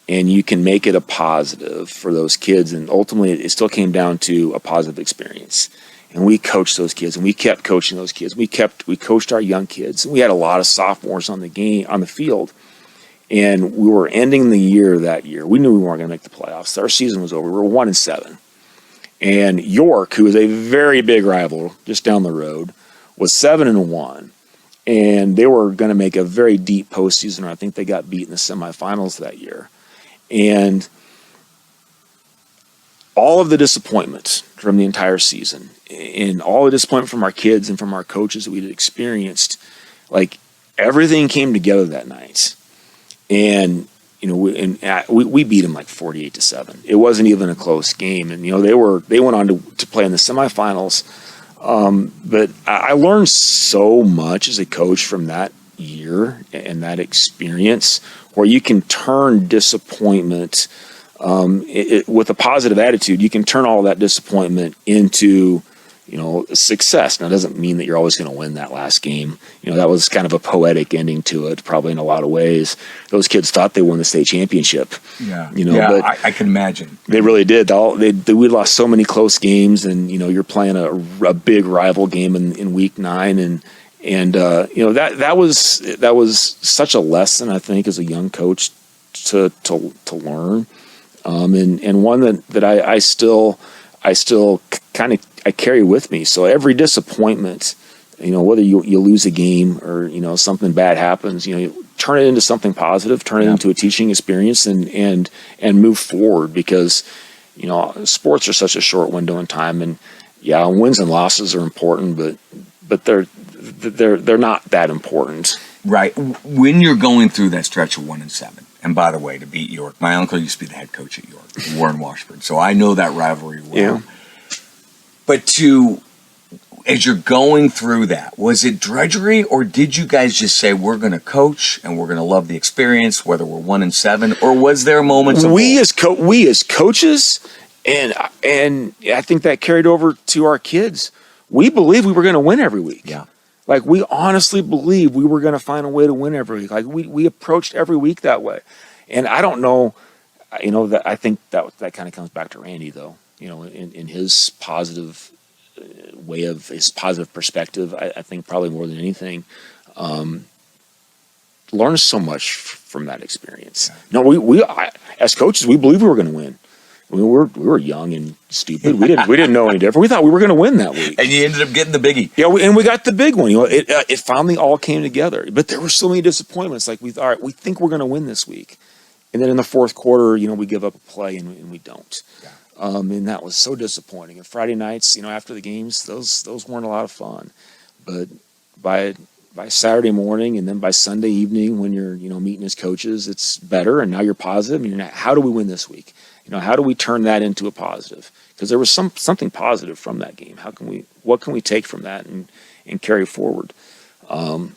and you can make it a positive for those kids, and ultimately it still came down to a positive experience. And we coached those kids, and we kept coaching those kids. We coached our young kids. We had a lot of sophomores on the field. And we were ending the year that year. We knew we weren't going to make the playoffs. Our season was over. We were 1-7. And York, who is a very big rival just down the road, was 7-1. And they were going to make a very deep postseason. I think they got beat in the semifinals that year. And all of the disappointment from the entire season, and all the disappointment from our kids and from our coaches that we had experienced, like everything came together that night. And we beat them like 48-7. It wasn't even a close game, and they went on to play in the semifinals. But I learned so much as a coach from that year and that experience, where you can turn disappointment with a positive attitude. You can turn all that disappointment into success. Now, it doesn't mean that you're always going to win that last game. That was kind of a poetic ending to it, probably in a lot of ways. Those kids thought they won the state championship. Yeah, but I can imagine. They really did. We lost so many close games, and you're playing a big rival game in week 9, and that was such a lesson, I think, as a young coach to learn, and one that I still kind of I carry with me. So every disappointment, whether you lose a game or something bad happens, turn it into something positive, turn it into a teaching experience, and move forward, because sports are such a short window in time, and wins and losses are important, but they're not that important. Right. When you're going through that stretch of 1-7, and by the way, to beat York, my uncle used to be the head coach at York, Warren Washburn, so I know that rivalry well. Yeah. But as you're going through that, was it drudgery, or did you guys just say, we're going to coach and we're going to love the experience, whether we're 1-7, or was there moments of we as coaches, and I think that carried over to our kids. We believed we were going to win every week. Yeah. Like, we honestly believed we were going to find a way to win every week. Like, we approached every week that way. And I don't know, that I think that kind of comes back to Randy, though. In his positive way of his positive perspective, I think probably more than anything, learned so much from that experience. No, we as coaches, we believed we were going to win. We were young and stupid. We didn't know any different. We thought we were going to win that week, and you ended up getting the biggie. Yeah, and we got the big one. It finally all came together. But there were so many disappointments. Like, we think we're going to win this week, and then in the fourth quarter, we give up a play and we don't. Yeah. And that was so disappointing. And Friday nights, after the games, those weren't a lot of fun. But by Saturday morning and then by Sunday evening, when you're meeting as coaches, it's better. And now you're positive. And how do we win this week? How do we turn that into a positive? Because there was something positive from that game. What can we take from that and carry forward? Like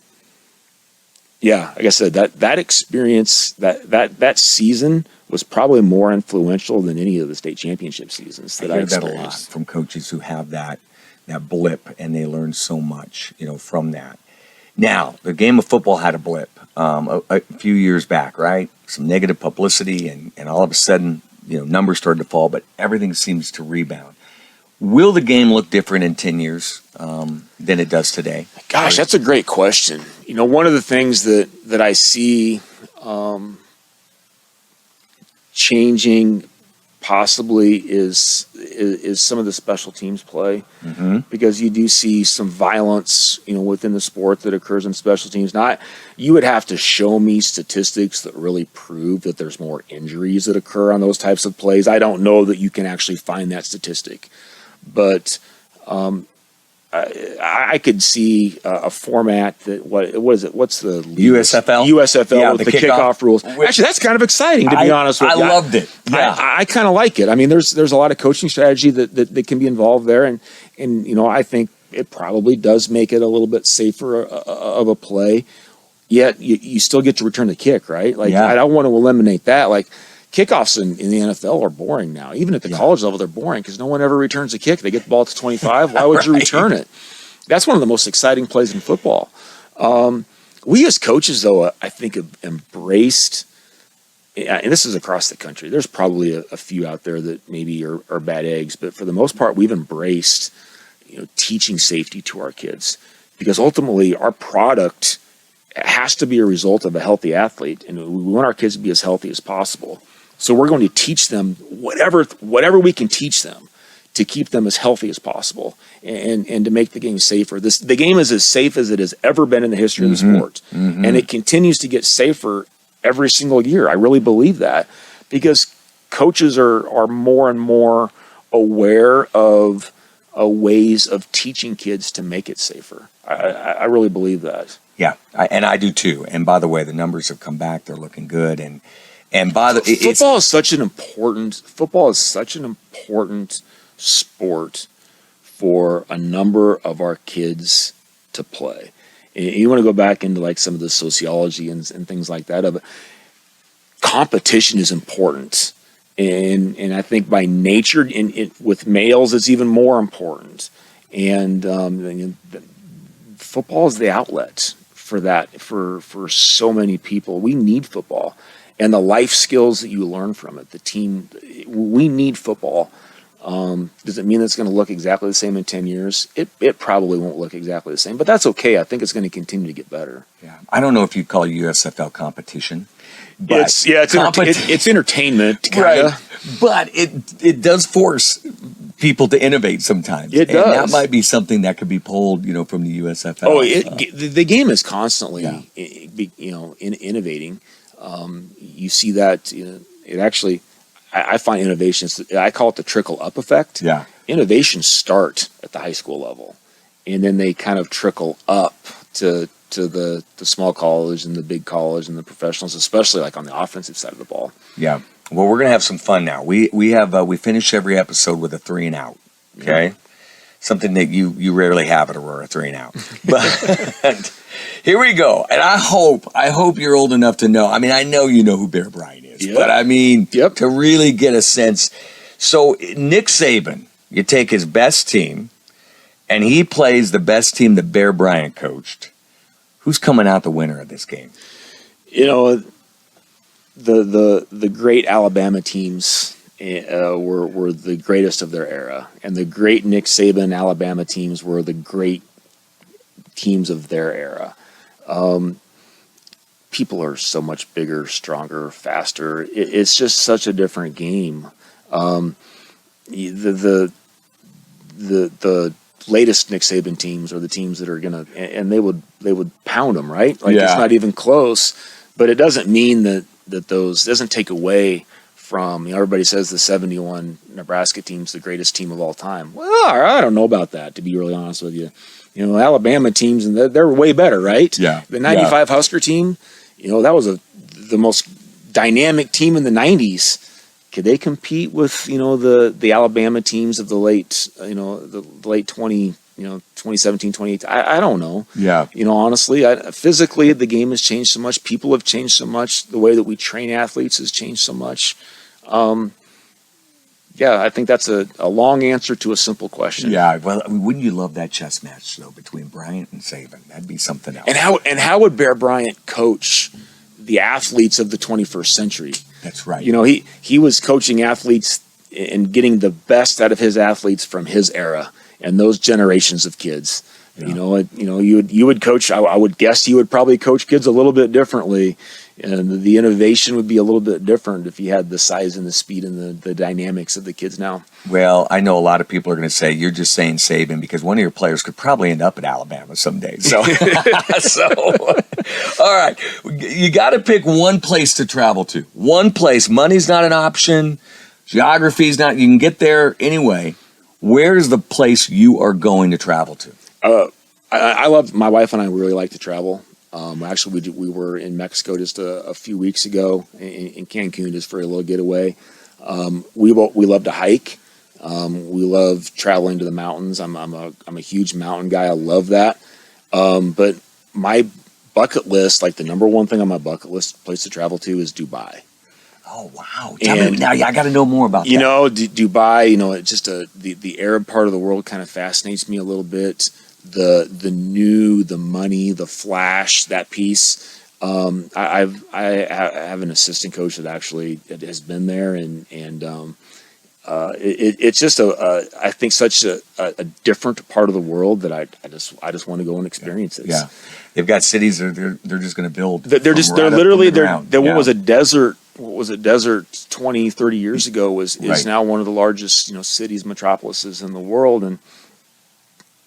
I said, that experience, that season was probably more influential than any of the state championship seasons that I experienced. I hear that a lot from coaches who have that blip, and they learn so much, from that. Now, the game of football had a blip a few years back, right? Some negative publicity, and all of a sudden, numbers started to fall, but everything seems to rebound. Will the game look different in 10 years than it does today? Gosh, that's a great question. One of the things that I see changing possibly is some of the special teams play, because you do see some violence, within the sport that occurs in special teams. Now, you would have to show me statistics that really prove that there's more injuries that occur on those types of plays. I don't know that you can actually find that statistic, but I could see a format that what is it? What's the USFL? USFL with the kickoff rules. Actually, that's kind of exciting, to be honest with you. I loved it. Yeah. I kind of like it. I mean, there's a lot of coaching strategy that can be involved there, and I think it probably does make it a little bit safer of a play. Yet you still get to return the kick, right? Like, I don't want to eliminate that. Like, kickoffs in the NFL are boring now. Even at the college level, they're boring because no one ever returns a kick. They get the ball to 25. Why would you return it? That's one of the most exciting plays in football. We as coaches, though, I think have embraced, and this is across the country, there's probably a few out there that maybe are bad eggs, but for the most part, we've embraced teaching safety to our kids, because ultimately our product has to be a result of a healthy athlete, and we want our kids to be as healthy as possible. So we're going to teach them whatever we can teach them to keep them as healthy as possible, and to make the game safer. The game is as safe as it has ever been in the history of the sport, and it continues to get safer every single year. I really believe that, because coaches are more and more aware of ways of teaching kids to make it safer. I really believe that. Yeah, and I do too. And by the way, the numbers have come back; they're looking good. And by the football is such an important sport for a number of our kids to play. And you want to go back into like some of the sociology and things like that of it. Competition is important, and I think by nature, with males, it's even more important. And football is the outlet for that for so many people. We need football, and the life skills that you learn from it. The team, we need football. Does it mean it's going to look exactly the same in 10 years? It probably won't look exactly the same, but that's okay. I think it's going to continue to get better. Yeah, I don't know if you'd call USFL competition. But it's entertainment, kinda. Right? But it does force people to innovate sometimes. It does. And that might be something that could be pulled, from the USFL. Oh, the game is constantly, innovating. You see that. It actually, I find innovations. I call it the trickle up effect. Yeah. Innovations start at the high school level, and then they kind of trickle up to the small college and the big college and the professionals, especially like on the offensive side of the ball. Yeah. Well, we're gonna have some fun now. We finish every episode with a 3 and out. Okay. Something that you rarely have at Aurora, 3 and out. But here we go. And I hope you're old enough to know. I mean, I know you know who Bear Bryant is, but I mean, to really get a sense. So Nick Saban, you take his best team, and he plays the best team that Bear Bryant coached. Who's coming out the winner of this game? The great Alabama teams were the greatest of their era, and the great Nick Saban Alabama teams were the great teams of their era. People are so much bigger, stronger, faster. It's just such a different game. The latest Nick Saban teams are the teams that are gonna, and they would pound them, right? Like it's not even close. But it doesn't mean that those doesn't take away from. Everybody says the '71 Nebraska team's the greatest team of all time. Well, I don't know about that, to be really honest with you. Alabama teams, and they're way better, right? Yeah. The '95 Husker team, that was the most dynamic team in the '90s. Could they compete with the Alabama teams of the late 2017, 2018? I don't know. Yeah. Honestly, physically the game has changed so much. People have changed so much. The way that we train athletes has changed so much. I think that's a long answer to a simple question. Yeah. Well, wouldn't you love that chess match though between Bryant and Saban? That'd be something else. And how would Bear Bryant coach the athletes of the 21st century? That's right. He was coaching athletes and getting the best out of his athletes from his era and those generations of kids. Yeah. You would coach. I would guess you would probably coach kids a little bit differently, and the innovation would be a little bit different if you had the size and the speed and the dynamics of the kids now. Well, I know a lot of people are going to say you're just saying Saban because one of your players could probably end up at Alabama someday. So, all right, you got to pick one place to travel to. One place. Money's not an option. Geography's not. You can get there anyway. Where's the place you are going to travel to? I love, my wife and I really like to travel. Actually, we were in Mexico just a few weeks ago in Cancun just for a little getaway. We love to hike. We love traveling to the mountains. I'm a huge mountain guy. I love that. But my bucket list, like the number one thing on my bucket list place to travel to is Dubai. Oh, wow. Tell me now, I got to know more about that. Dubai, it's just the Arab part of the world kind of fascinates me a little bit. The money, the flash, that piece. I have an assistant coach that actually has been there, and it's just I think such a different part of the world that I just want to go and experience it. Yeah, they've got cities that they're just going to build. They're what was a desert. What was a desert 20, 30 years ago is now one of the largest cities, metropolises in the world. And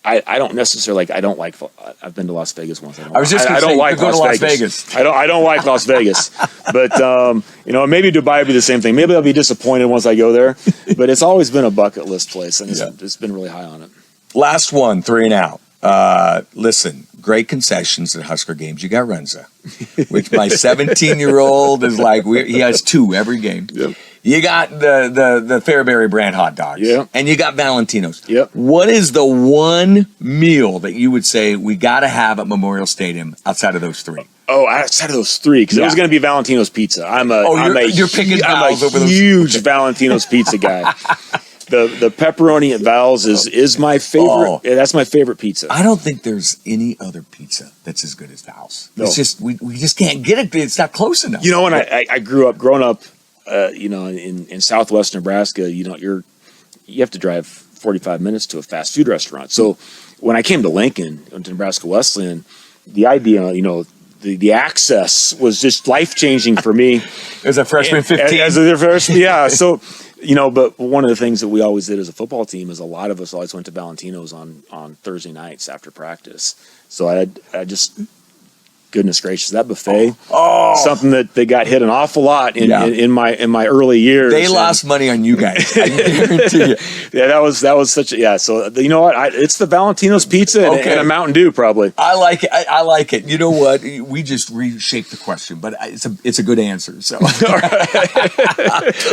I don't necessarily I've been to Las Vegas once. I was just going to say, like Las Vegas. I don't like Las Vegas, but maybe Dubai would be the same thing. Maybe I'll be disappointed once I go there, but it's always been a bucket list place, and it's been really high on it. Last one, 3 and out. Listen, great concessions at Husker games. You got Renza, which my 17-year-old is like, he has 2 every game. Yep. You got the Fairbury brand hot dogs. Yeah. And you got Valentino's. Yep. What is the one meal that you would say we got to have at Memorial Stadium outside of those 3? Oh, outside of those 3, because it was going to be Valentino's Pizza. You're picking Val's over those. Huge Valentino's Pizza guy. The pepperoni at Val's is my favorite. Oh. Yeah, that's my favorite pizza. I don't think there's any other pizza that's as good as Val's. No. It's just we just can't get it. It's not close enough. And I growing up, in Southwest Nebraska. You have to drive 45 minutes to a fast food restaurant. So when I came to Lincoln, to Nebraska Wesleyan, the idea, the access was just life changing for me. As a freshman, 15. As a freshman, yeah. So. But one of the things that we always did as a football team is a lot of us always went to Valentino's on Thursday nights after practice. So I just, goodness gracious, that buffet, something that they got hit an awful lot in my early years. They lost money on you guys. I guarantee you. Yeah, that was such a, so you know what? It's the Valentino's pizza and a Mountain Dew probably. I like it. I like it. You know what? We just reshaped the question, but it's a good answer. So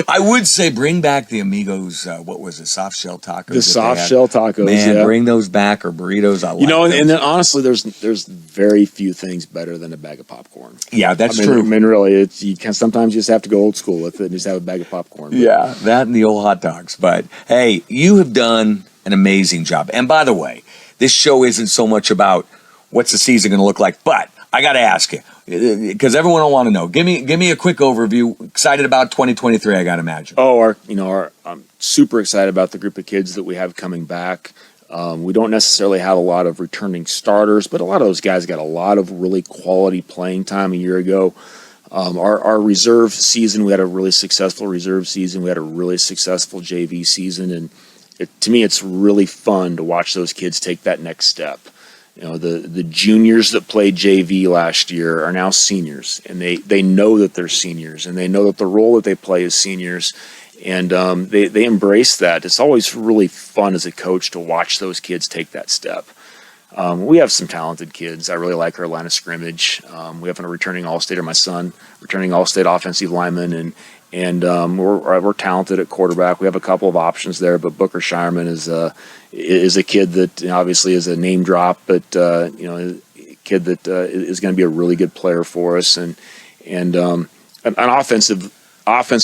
I would say bring back the Amigos. What was it? Soft shell tacos. The soft shell tacos. Man, bring those back, or burritos. I like those. And then honestly, there's very few things better than a bag of popcorn. Yeah, that's true. I mean, really, sometimes you just have to go old school with it and just have a bag of popcorn. Yeah, that and the old hot dogs. But hey, you have done an amazing job. And by the way, this show isn't so much about what's the season going to look like, but I got to ask you, because everyone will want to know. Give me a quick overview. Excited about 2023, I got to imagine. I'm super excited about the group of kids that we have coming back. We don't necessarily have a lot of returning starters, but a lot of those guys got a lot of really quality playing time a year ago. Our reserve season, we had a really successful reserve season. We had a really successful JV season, and to me, it's really fun to watch those kids take that next step. The juniors that played JV last year are now seniors, and they know that they're seniors, and they know that the role that they play is seniors. And they embrace that. It's always really fun as a coach to watch those kids take that step. We have some talented kids. I really like our line of scrimmage. We have a returning All-Stater, my son, returning All-State offensive lineman, and we're talented at quarterback. We have a couple of options there, but Booker Shireman is a kid that obviously is a name drop, but a kid that is going to be a really good player for us, and an offense that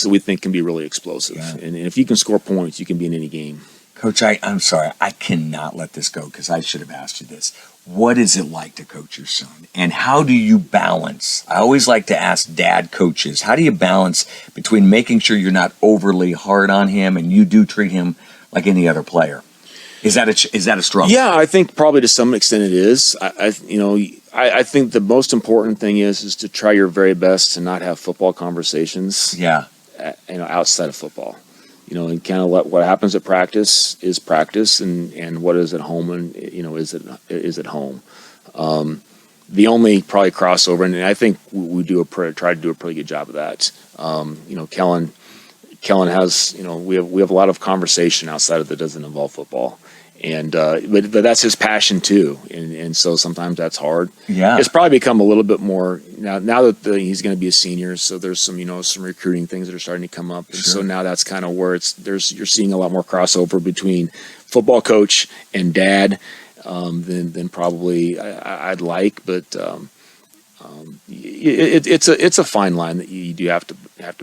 we think can be really explosive. Yeah. And if you can score points, you can be in any game. Coach, I'm sorry. I cannot let this go because I should have asked you this. What is it like to coach your son? And how do you balance? I always like to ask dad coaches, how do you balance between making sure you're not overly hard on him and you do treat him like any other player? Is that a struggle? Yeah, I think probably to some extent it is. I think the most important thing is to try your very best to not have football conversations. Yeah. Outside of football, and kind of what happens at practice is practice, and what is at home, and is at home. The only probably crossover, and I think we try to do a pretty good job of that. Kellen has, we have a lot of conversation outside of that doesn't involve football. And but that's his passion too, and so sometimes that's hard. Yeah, it's probably become a little bit more now that he's going to be a senior. So there's some recruiting things that are starting to come up, and so now that's kind of where you're seeing a lot more crossover between football coach and dad than probably I'd like. But it's a fine line that you do have to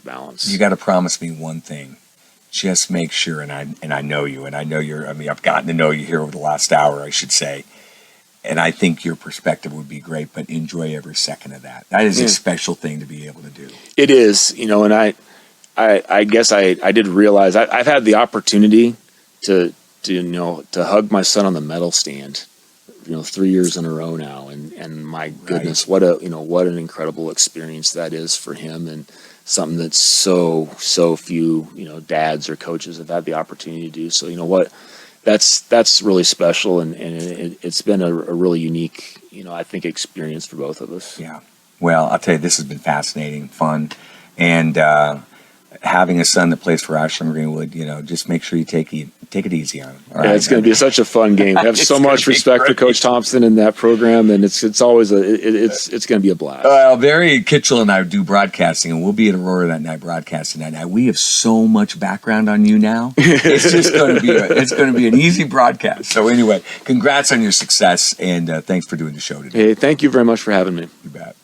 balance. You got to promise me one thing. Just make sure, and I know you, and I know I've gotten to know you here over the last hour, I should say, and I think your perspective would be great, but enjoy every second of that. That is a special thing to be able to do. It is, and I guess I did realize I've had the opportunity to hug my son on the medal stand, 3 years in a row now, and my goodness, what an incredible experience that is for him, and something that so few dads or coaches have had the opportunity to do. So that's really special, and it's been a really unique I think experience for both of us. Yeah. Well, I'll tell you, this has been fascinating, fun, and having a son that plays for Ashland Greenwood, just make sure you take it easy on him. Yeah, it's going to be such a fun game. I have so much respect for Coach Thompson and that program, and it's always it's going to be a blast. Well, Barry Kitchell and I do broadcasting, and we'll be at Aurora that night broadcasting that night. We have so much background on you now. It's just going to be an easy broadcast. So anyway, congrats on your success, and thanks for doing the show today. Hey, thank you very much for having me. You bet.